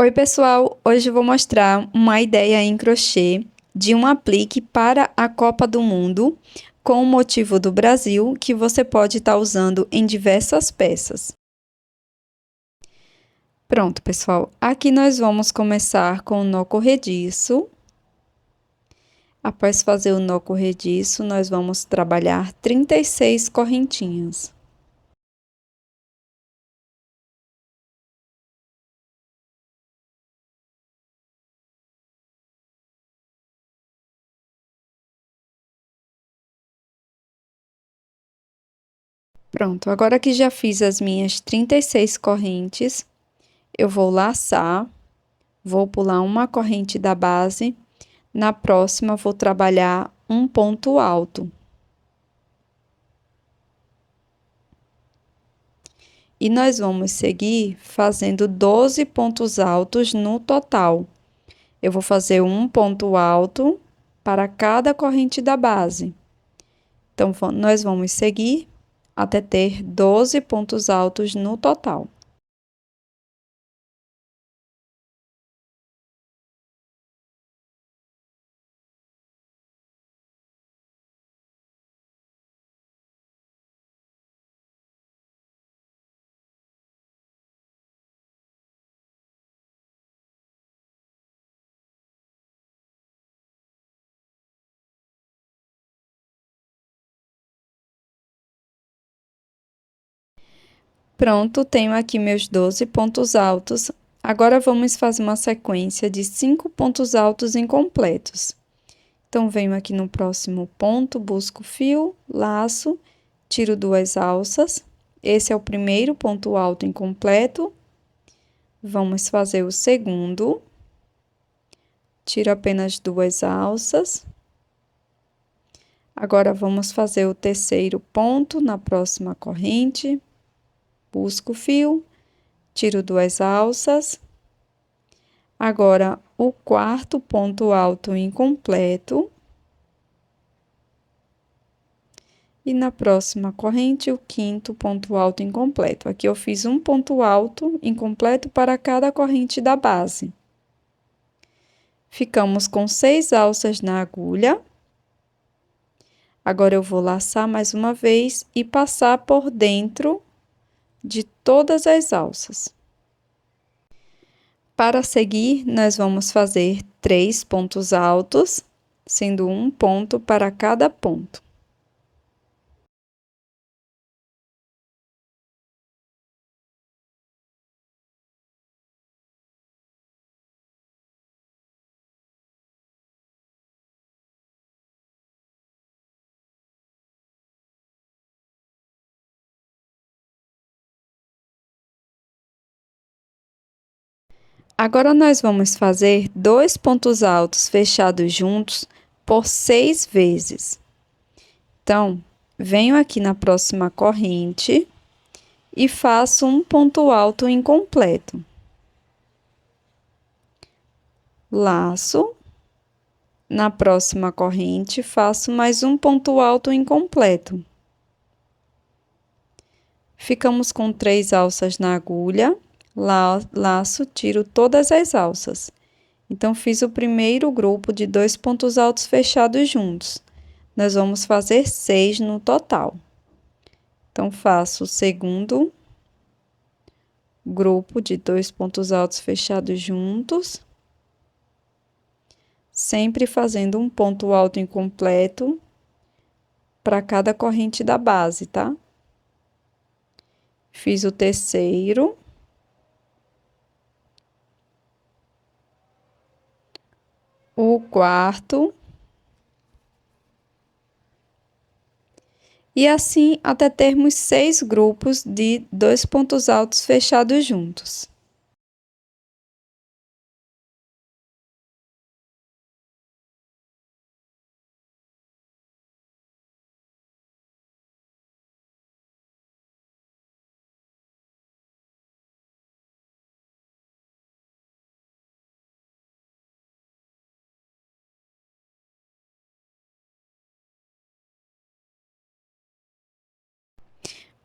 Oi, pessoal! Hoje eu vou mostrar uma ideia em crochê de um aplique para a Copa do Mundo com o motivo do Brasil que você pode estar usando em diversas peças. Pronto, pessoal. Aqui nós vamos começar com o nó corrediço. Após fazer o nó corrediço, nós vamos trabalhar 36 correntinhas. Pronto, agora que já fiz as minhas 36 correntes, eu vou laçar, vou pular uma corrente da base. Na próxima, vou trabalhar um ponto alto. E nós vamos seguir fazendo 12 pontos altos no total. Eu vou fazer um ponto alto para cada corrente da base. Então, nós vamos seguir até ter 12 pontos altos no total. Pronto, tenho aqui meus 12 pontos altos. Agora, vamos fazer uma sequência de 5 pontos altos incompletos. Então, venho aqui no próximo ponto, busco fio, laço, tiro 2 alças. Esse é o primeiro ponto alto incompleto. Vamos fazer o segundo. Tiro apenas 2 alças. Agora, vamos fazer o terceiro ponto na próxima corrente. Busco fio, tiro 2 alças. Agora, o quarto ponto alto incompleto. E na próxima corrente, o quinto ponto alto incompleto. Aqui eu fiz um ponto alto incompleto para cada corrente da base. Ficamos com 6 alças na agulha. Agora, eu vou laçar mais uma vez e passar por dentro de todas as alças. Para seguir, nós vamos fazer 3 pontos altos, sendo um ponto para cada ponto. Agora, nós vamos fazer 2 pontos altos fechados juntos por 6 vezes. Então, venho aqui na próxima corrente e faço um ponto alto incompleto. Laço. Na próxima corrente, faço mais um ponto alto incompleto. Ficamos com 3 alças na agulha. Laço, tiro todas as alças. Então, fiz o primeiro grupo de 2 pontos altos fechados juntos. Nós vamos fazer 6 no total. Então, faço o segundo grupo de 2 pontos altos fechados juntos. Sempre fazendo um ponto alto incompleto para cada corrente da base, tá? Fiz o terceiro. O quarto. E assim até termos 6 grupos de 2 pontos altos fechados juntos.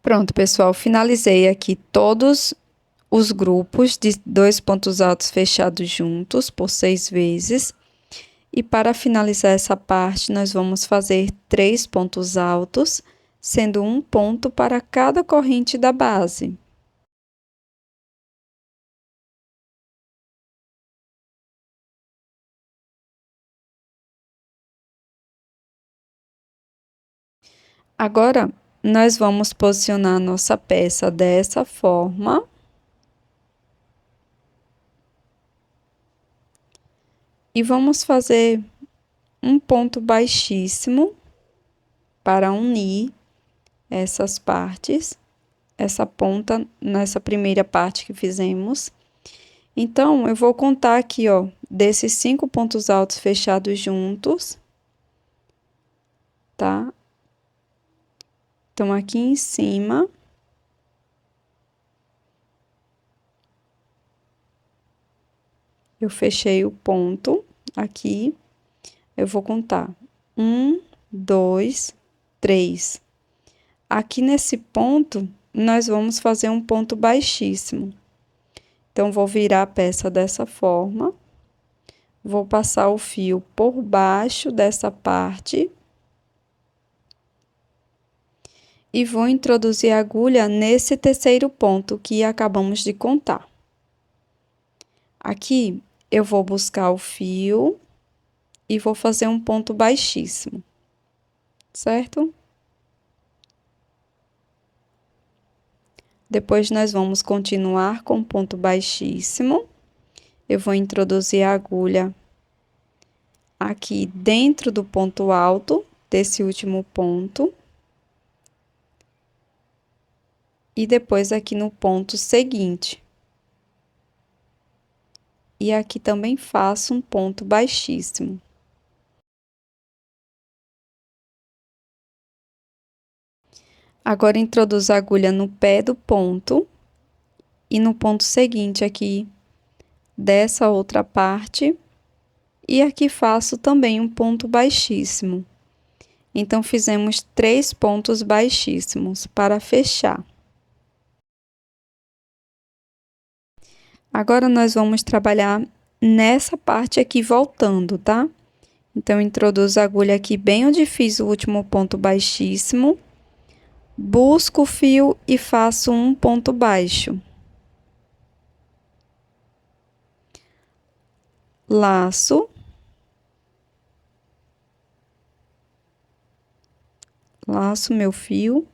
Pronto, pessoal, finalizei aqui todos os grupos de 2 pontos altos fechados juntos por 6 vezes. E para finalizar essa parte, nós vamos fazer 3 pontos altos, sendo um ponto para cada corrente da base. Agora, nós vamos posicionar a nossa peça dessa forma. E vamos fazer um ponto baixíssimo para unir essas partes, essa ponta nessa primeira parte que fizemos. Então, eu vou contar aqui, ó, desses 5 pontos altos fechados juntos, tá? Então, aqui em cima, eu fechei o ponto aqui, eu vou contar 1, 2, 3. Aqui nesse ponto, nós vamos fazer um ponto baixíssimo. Então, vou virar a peça dessa forma, vou passar o fio por baixo dessa parte e vou introduzir a agulha nesse terceiro ponto que acabamos de contar. Aqui, eu vou buscar o fio e vou fazer um ponto baixíssimo, certo? Depois, nós vamos continuar com ponto baixíssimo. Eu vou introduzir a agulha aqui dentro do ponto alto desse último ponto. E depois aqui no ponto seguinte. E aqui também faço um ponto baixíssimo. Agora, introduzo a agulha no pé do ponto e no ponto seguinte aqui dessa outra parte. E aqui faço também um ponto baixíssimo. Então, fizemos 3 pontos baixíssimos para fechar. Agora, nós vamos trabalhar nessa parte aqui voltando, tá? Então, introduzo a agulha aqui bem onde fiz o último ponto baixíssimo. Busco o fio e faço um ponto baixo. Laço. Laço meu fio.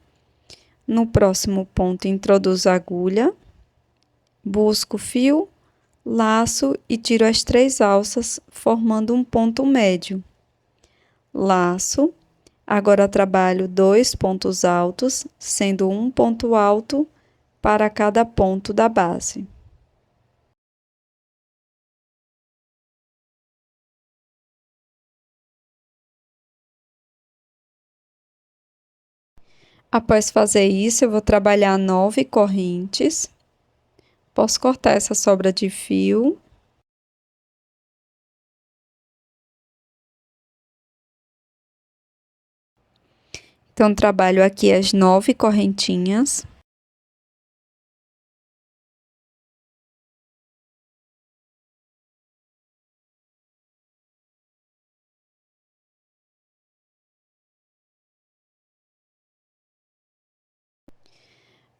No próximo ponto, introduzo a agulha. Busco o fio, laço e tiro as 3 alças, formando um ponto médio. Laço. Agora, trabalho 2 pontos altos, sendo um ponto alto para cada ponto da base. Após fazer isso, eu vou trabalhar 9 correntes. Posso cortar essa sobra de fio. Então, trabalho aqui as 9 correntinhas.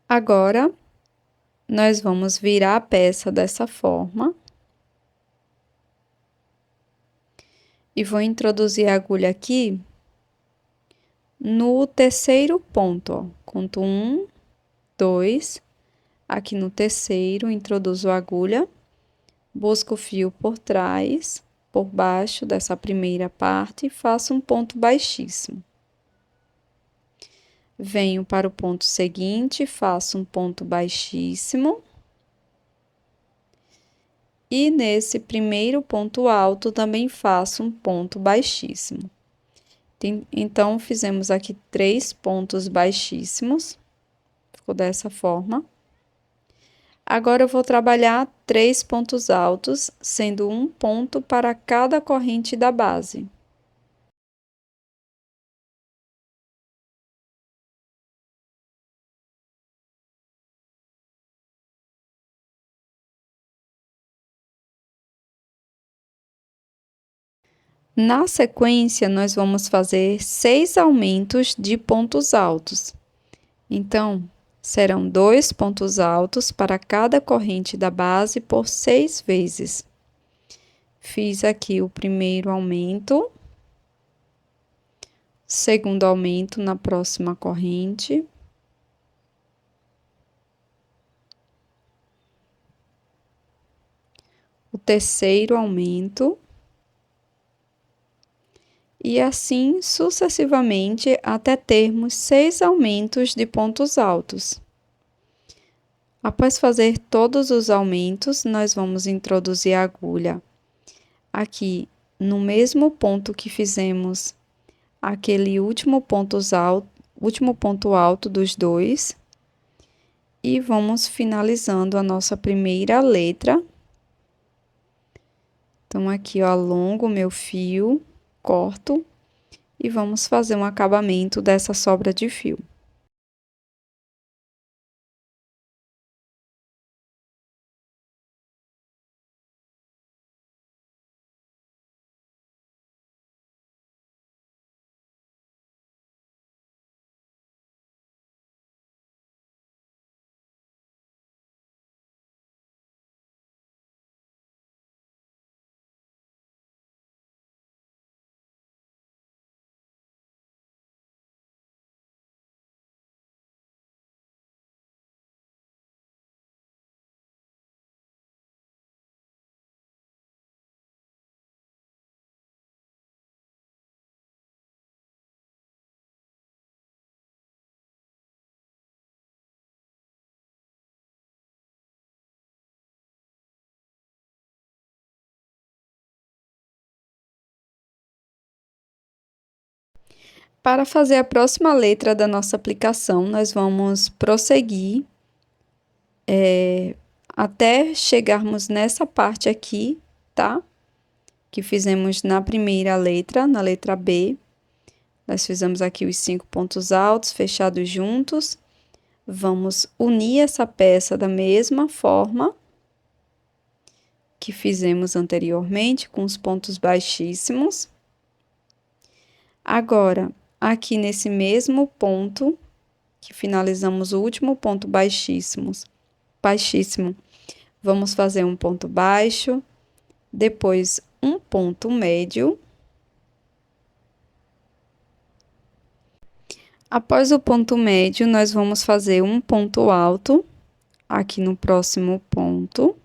Agora, nós vamos virar a peça dessa forma. E vou introduzir a agulha aqui no terceiro ponto, ó. Conto 1, 2, aqui no terceiro, introduzo a agulha, busco o fio por trás, por baixo dessa primeira parte e faço um ponto baixíssimo. Venho para o ponto seguinte, faço um ponto baixíssimo. E nesse primeiro ponto alto também faço um ponto baixíssimo. Então, fizemos aqui 3 pontos baixíssimos. Ficou dessa forma. Agora, eu vou trabalhar 3 pontos altos, sendo um ponto para cada corrente da base. Na sequência, nós vamos fazer 6 aumentos de pontos altos. Então, serão 2 pontos altos para cada corrente da base por 6 vezes. Fiz aqui o primeiro aumento, segundo aumento na próxima corrente. O terceiro aumento. E assim sucessivamente até termos 6 aumentos de pontos altos. Após fazer todos os aumentos, nós vamos introduzir a agulha aqui no mesmo ponto que fizemos aquele último ponto alto dos dois. E vamos finalizando a nossa primeira letra. Então, aqui eu alongo o meu fio, corto e vamos fazer um acabamento dessa sobra de fio. Para fazer a próxima letra da nossa aplicação, nós vamos prosseguir até chegarmos nessa parte aqui, tá? Que fizemos na primeira letra, na letra B. Nós fizemos aqui os 5 pontos altos fechados juntos. Vamos unir essa peça da mesma forma que fizemos anteriormente, com os pontos baixíssimos. Agora, aqui nesse mesmo ponto, que finalizamos o último ponto baixíssimo, vamos fazer um ponto baixo, depois um ponto médio. Após o ponto médio, nós vamos fazer um ponto alto aqui no próximo ponto.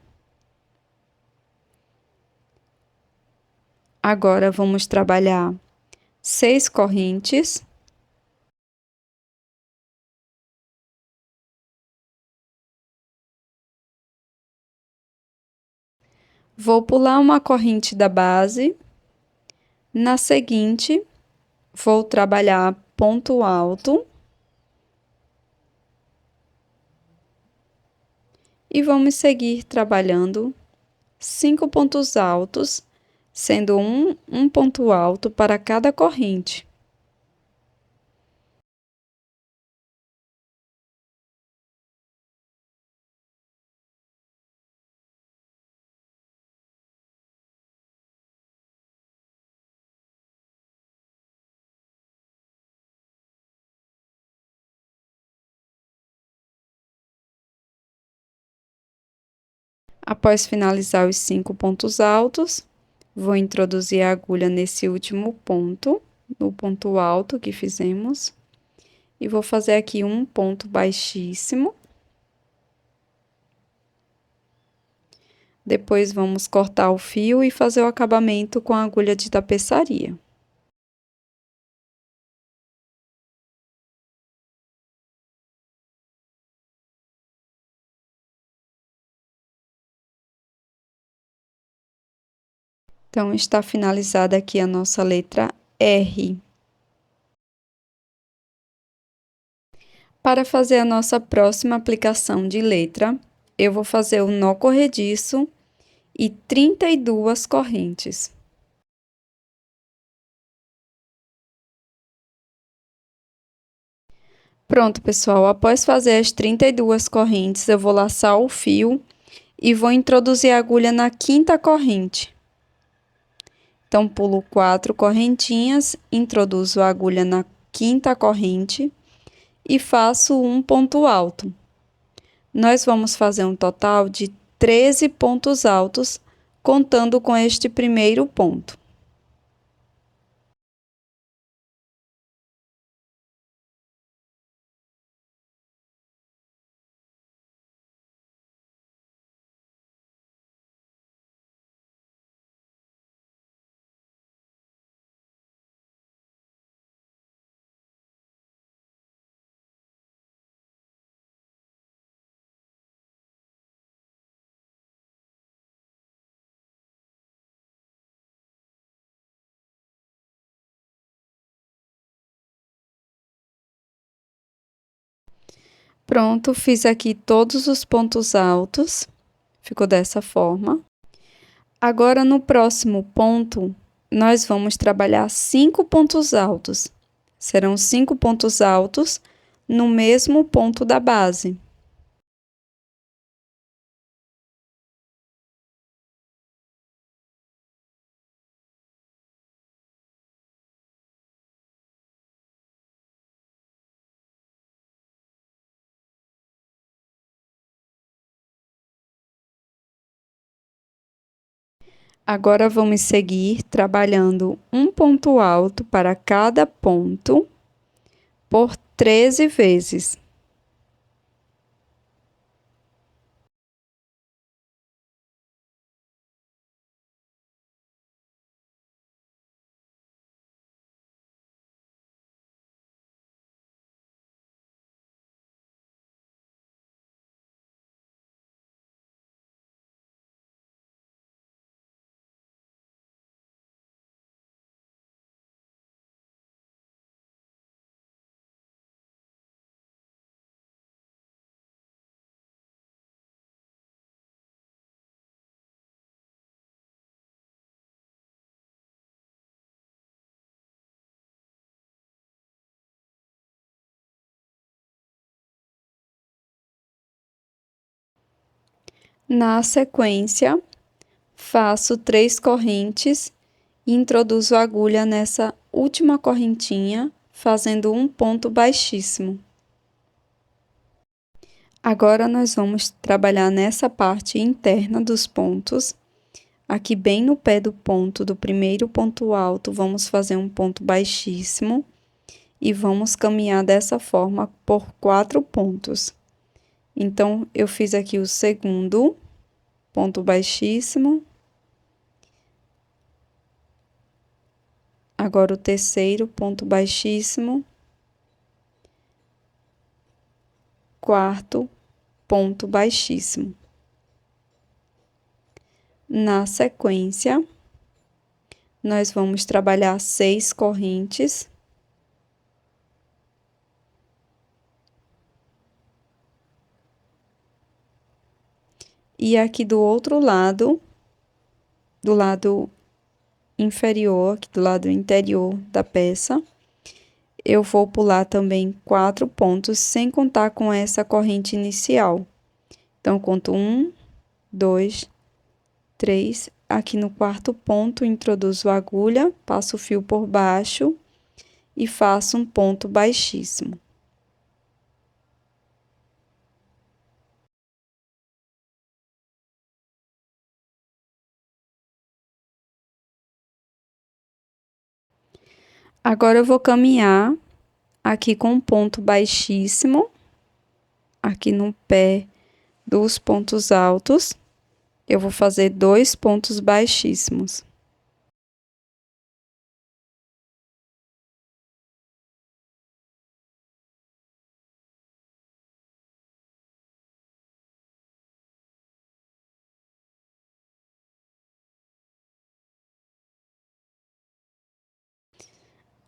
Agora, vamos trabalhar 6 correntes. Vou pular uma corrente da base. Na seguinte, vou trabalhar ponto alto. E vamos seguir trabalhando 5 pontos altos, sendo um ponto alto para cada corrente. Após finalizar os 5 pontos altos, vou introduzir a agulha nesse último ponto, no ponto alto que fizemos, e vou fazer aqui um ponto baixíssimo. Depois, vamos cortar o fio e fazer o acabamento com a agulha de tapeçaria. Então, está finalizada aqui a nossa letra R. Para fazer a nossa próxima aplicação de letra, eu vou fazer o nó corrediço e 32 correntes. Pronto, pessoal, após fazer as 32 correntes, eu vou laçar o fio e vou introduzir a agulha na 5ª corrente. Então, pulo 4 correntinhas, introduzo a agulha na quinta corrente e faço um ponto alto. Nós vamos fazer um total de 13 pontos altos, contando com este primeiro ponto. Pronto, fiz aqui todos os pontos altos, ficou dessa forma. Agora, no próximo ponto, nós vamos trabalhar 5 pontos altos. Serão 5 pontos altos no mesmo ponto da base. Agora, vamos seguir trabalhando um ponto alto para cada ponto por 13 vezes. Na sequência, faço 3 correntes e introduzo a agulha nessa última correntinha, fazendo um ponto baixíssimo. Agora, nós vamos trabalhar nessa parte interna dos pontos. Aqui, bem no pé do ponto, do primeiro ponto alto, vamos fazer um ponto baixíssimo e vamos caminhar dessa forma por 4 pontos. Então, eu fiz aqui o segundo ponto baixíssimo. Agora, o terceiro ponto baixíssimo. Quarto ponto baixíssimo. Na sequência, nós vamos trabalhar 6 correntes. E aqui do outro lado, do lado inferior, aqui do lado interior da peça, eu vou pular também 4 pontos, sem contar com essa corrente inicial. Então, conto 1, 2, 3. Aqui no quarto ponto, introduzo a agulha, passo o fio por baixo e faço um ponto baixíssimo. Agora, eu vou caminhar aqui com um ponto baixíssimo, aqui no pé dos pontos altos, eu vou fazer 2 pontos baixíssimos.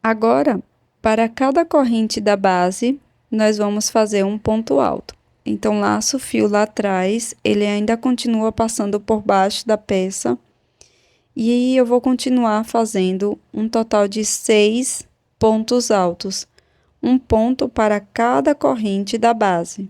Agora, para cada corrente da base, nós vamos fazer um ponto alto. Então, laço o fio lá atrás, ele ainda continua passando por baixo da peça. E aí, eu vou continuar fazendo um total de 6 pontos altos. Um ponto para cada corrente da base.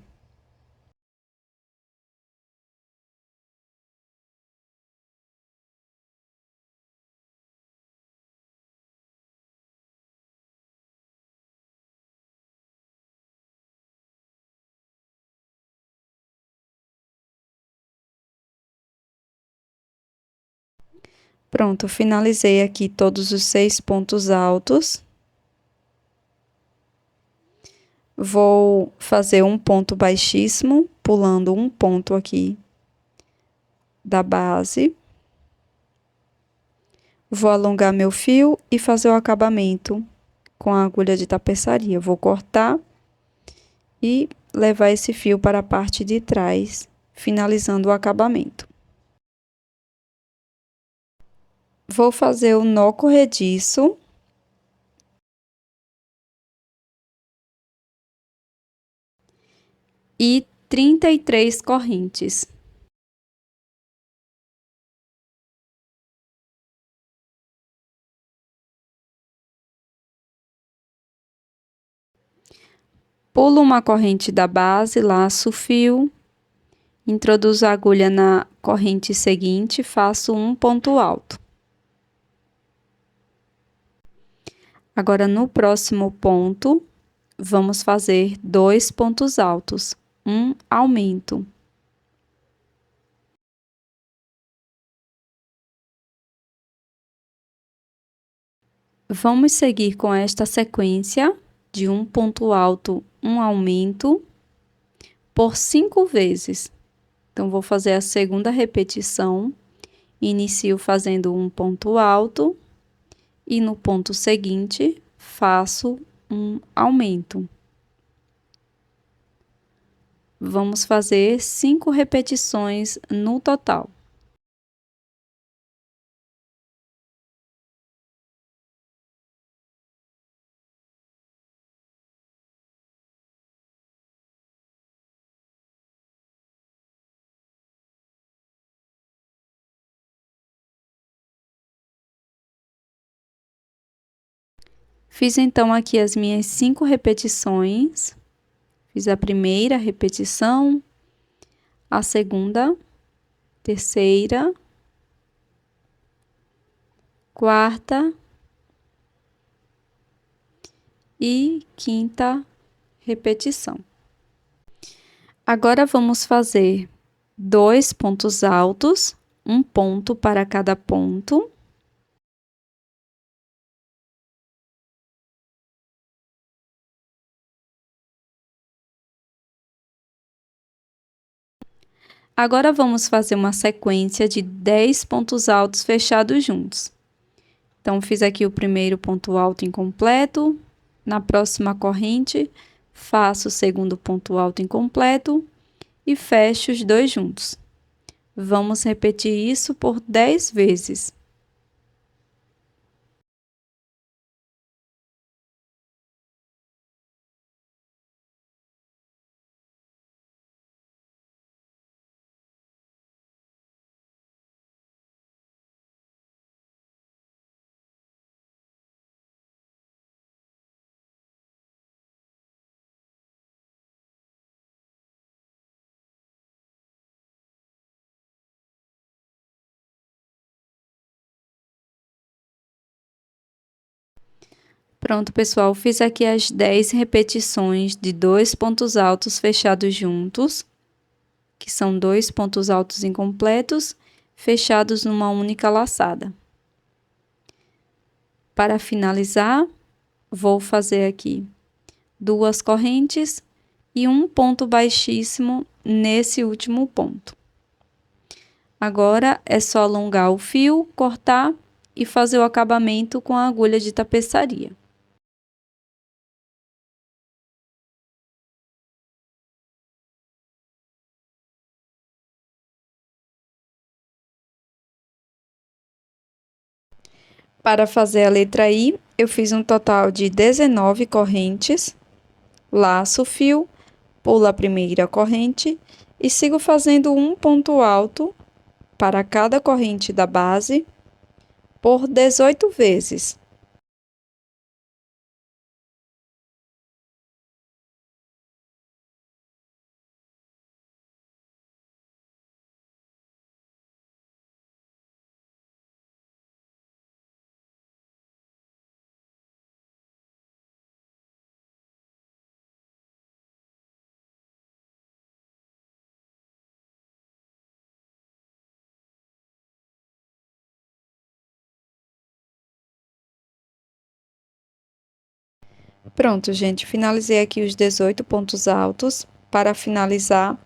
Pronto, finalizei aqui todos os 6 pontos altos. Vou fazer um ponto baixíssimo, pulando um ponto aqui da base. Vou alongar meu fio e fazer o acabamento com a agulha de tapeçaria. Vou cortar e levar esse fio para a parte de trás, finalizando o acabamento. Vou fazer o nó corrediço. E 33 correntes. Pulo uma corrente da base, laço o fio, introduzo a agulha na corrente seguinte, faço um ponto alto. Agora, no próximo ponto, vamos fazer 2 pontos altos, um aumento. Vamos seguir com esta sequência de um ponto alto, um aumento, por 5 vezes. Então, vou fazer a segunda repetição. Inicio fazendo um ponto alto e no ponto seguinte faço um aumento. Vamos fazer 5 repetições no total. Fiz então aqui as minhas 5 repetições. Fiz a primeira repetição, a segunda, terceira, quarta e quinta repetição. Agora vamos fazer 2 pontos altos, um ponto para cada ponto. Agora, vamos fazer uma sequência de 10 pontos altos fechados juntos. Então, fiz aqui o primeiro ponto alto incompleto. Na próxima corrente, faço o segundo ponto alto incompleto e fecho os dois juntos. Vamos repetir isso por 10 vezes. Pronto, pessoal, fiz aqui as 10 repetições de 2 pontos altos fechados juntos, que são 2 pontos altos incompletos, fechados numa única laçada. Para finalizar, vou fazer aqui 2 correntes e um ponto baixíssimo nesse último ponto. Agora, é só alongar o fio, cortar e fazer o acabamento com a agulha de tapeçaria. Para fazer a letra I, eu fiz um total de 19 correntes, laço o fio, pulo a primeira corrente e sigo fazendo um ponto alto para cada corrente da base por 18 vezes. Pronto, gente, finalizei aqui os 18 pontos altos. Para finalizar,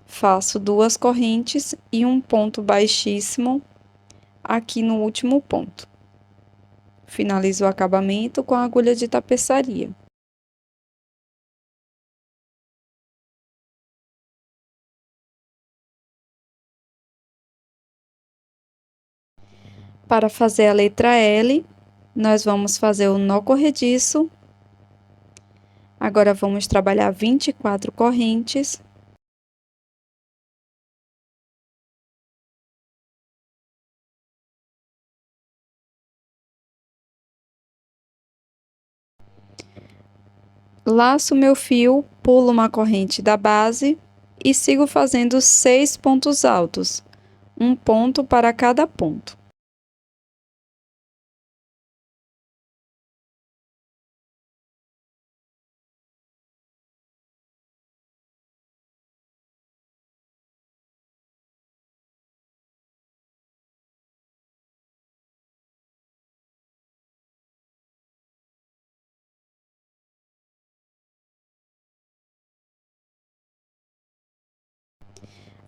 faço 2 correntes e um ponto baixíssimo aqui no último ponto. Finalizo o acabamento com a agulha de tapeçaria. Para fazer a letra L, nós vamos fazer o nó corrediço. Agora, vamos trabalhar 24 correntes. Laço meu fio, pulo uma corrente da base e sigo fazendo 6 pontos altos, um ponto para cada ponto.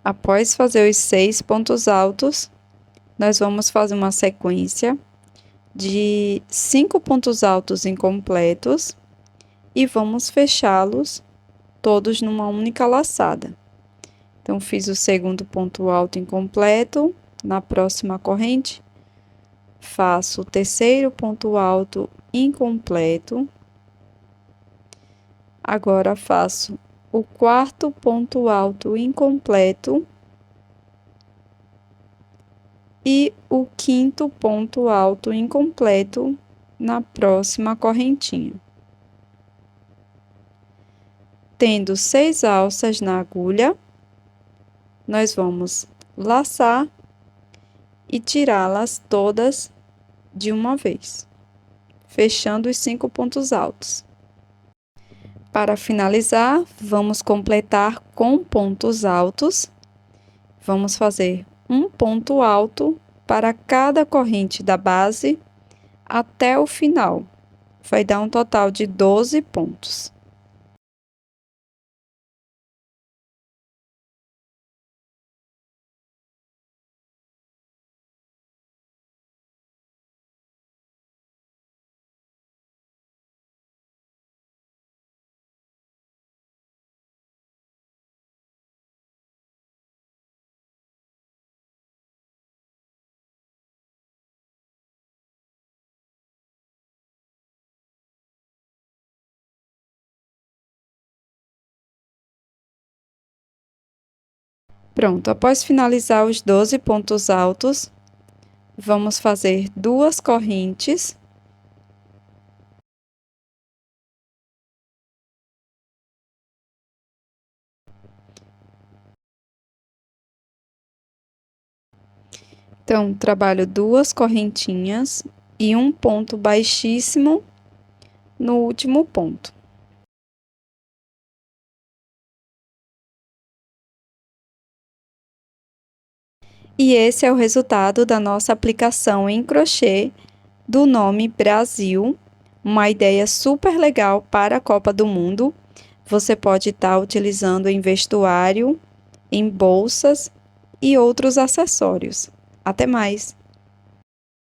Após fazer os 6 pontos altos, nós vamos fazer uma sequência de 5 pontos altos incompletos e vamos fechá-los todos numa única laçada. Então, fiz o segundo ponto alto incompleto, na próxima corrente, faço o terceiro ponto alto incompleto. Agora, faço o quarto ponto alto incompleto e o quinto ponto alto incompleto na próxima correntinha. Tendo 6 alças na agulha, nós vamos laçar e tirá-las todas de uma vez, fechando os 5 pontos altos. Para finalizar, vamos completar com pontos altos. Vamos fazer um ponto alto para cada corrente da base até o final. Vai dar um total de 12 pontos. Pronto, após finalizar os 12 pontos altos, vamos fazer 2 correntes. Então, trabalho 2 correntinhas e um ponto baixíssimo no último ponto. E esse é o resultado da nossa aplicação em crochê do nome Brasil, uma ideia super legal para a Copa do Mundo. Você pode estar utilizando em vestuário, em bolsas e outros acessórios. Até mais!